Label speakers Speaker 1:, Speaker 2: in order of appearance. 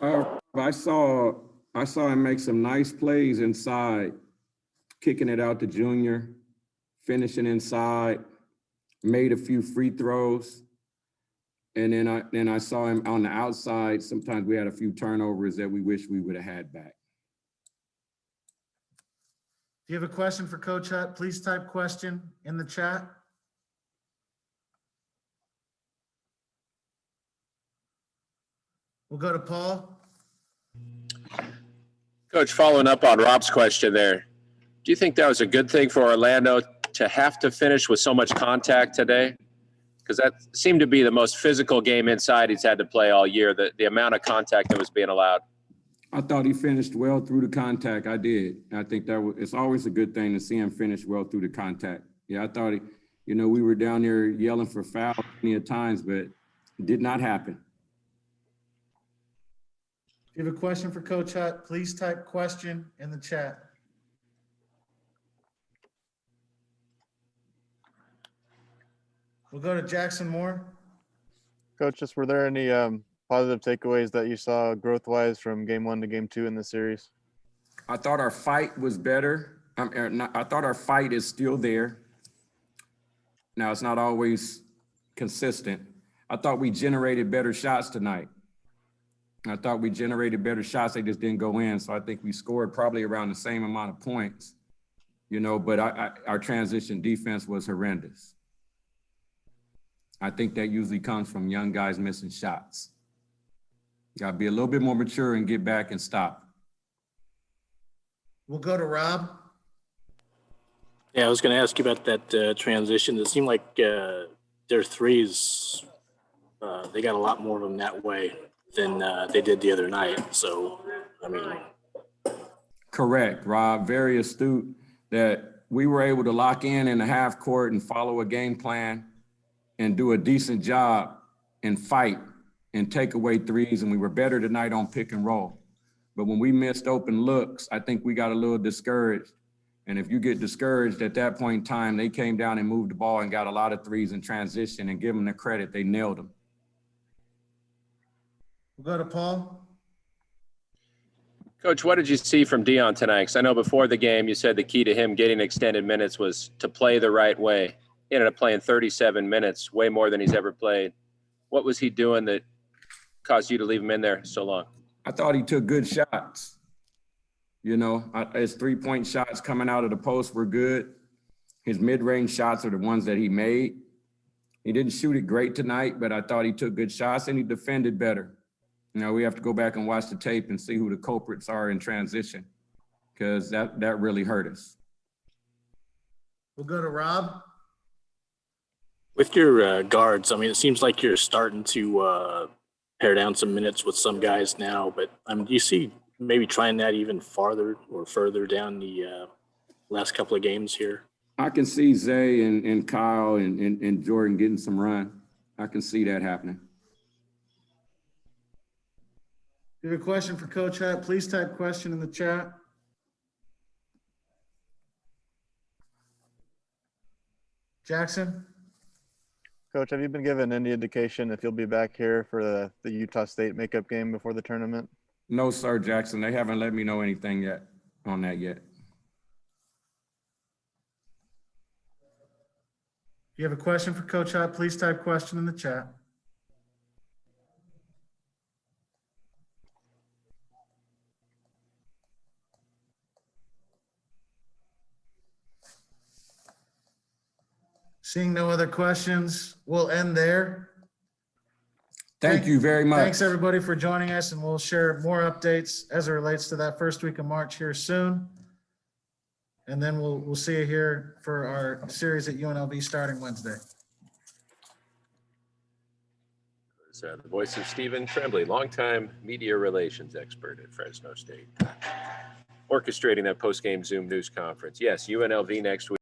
Speaker 1: I saw him make some nice plays inside, kicking it out to Junior, finishing inside, made a few free throws. And then I saw him on the outside. Sometimes we had a few turnovers that we wish we would have had back.
Speaker 2: If you have a question for Coach Hutt, please type question in the chat. We'll go to Paul.
Speaker 3: Coach, following up on Rob's question there, do you think that was a good thing for Orlando to have to finish with so much contact today? Because that seemed to be the most physical game inside he's had to play all year, the amount of contact that was being allowed.
Speaker 1: I thought he finished well through the contact. I did. I think it's always a good thing to see him finish well through the contact. Yeah, I thought we were down there yelling for fouls many a times, but it did not happen.
Speaker 2: If you have a question for Coach Hutt, please type question in the chat. We'll go to Jackson Moore.
Speaker 4: Coach, just were there any positive takeaways that you saw growth-wise from game 1 to game 2 in the series?
Speaker 1: I thought our fight was better. I thought our fight is still there. Now, it's not always consistent. I thought we generated better shots tonight. They just didn't go in. So I think we scored probably around the same amount of points, but our transition defense was horrendous. I think that usually comes from young guys missing shots. You got to be a little bit more mature and get back and stop.
Speaker 2: We'll go to Rob.
Speaker 5: Yeah, I was going to ask you about that transition. It seemed like their threes, they got a lot more of them that way than they did the other night. So, I mean.
Speaker 1: Correct, Rob. Very astute that we were able to lock in the half court and follow a game plan and do a decent job and fight and take away threes. And we were better tonight on pick and roll. But when we missed open looks, I think we got a little discouraged. And if you get discouraged at that point in time, they came down and moved the ball and got a lot of threes in transition, and give them the credit, they nailed them.
Speaker 2: We'll go to Paul.
Speaker 3: Coach, what did you see from Dion tonight? Because I know before the game you said the key to him getting extended minutes was to play the right way. He ended up playing 37 minutes, way more than he's ever played. What was he doing that caused you to leave him in there so long?
Speaker 1: I thought he took good shots. His three-point shots coming out of the post were good. His mid-range shots are the ones that he made. He didn't shoot it great tonight, but I thought he took good shots and he defended better. We have to go back and watch the tape and see who the culprits are in transition, because that really hurt us.
Speaker 2: We'll go to Rob.
Speaker 5: With your guards, I mean, it seems like you're starting to pare down some minutes with some guys now, but do you see maybe trying that even farther or further down the last couple of games here?
Speaker 1: I can see Zay and Kyle and Jordan getting some run. I can see that happening.
Speaker 2: If you have a question for Coach Hutt, please type question in the chat. Jackson?
Speaker 4: Coach, have you been given any indication if you'll be back here for the Utah State makeup game before the tournament?
Speaker 1: No, sir, Jackson. They haven't let me know anything yet on that yet.
Speaker 2: If you have a question for Coach Hutt, please type question in the chat. Seeing no other questions, we'll end there.
Speaker 1: Thank you very much.
Speaker 2: Thanks, everybody, for joining us, and we'll share more updates as it relates to that first week of March here soon. And then we'll see you here for our series at UNLV starting Wednesday.
Speaker 3: The voice of Stephen Tremblay, longtime media relations expert at Fresno State, orchestrating that post-game Zoom news conference. Yes, UNLV next week.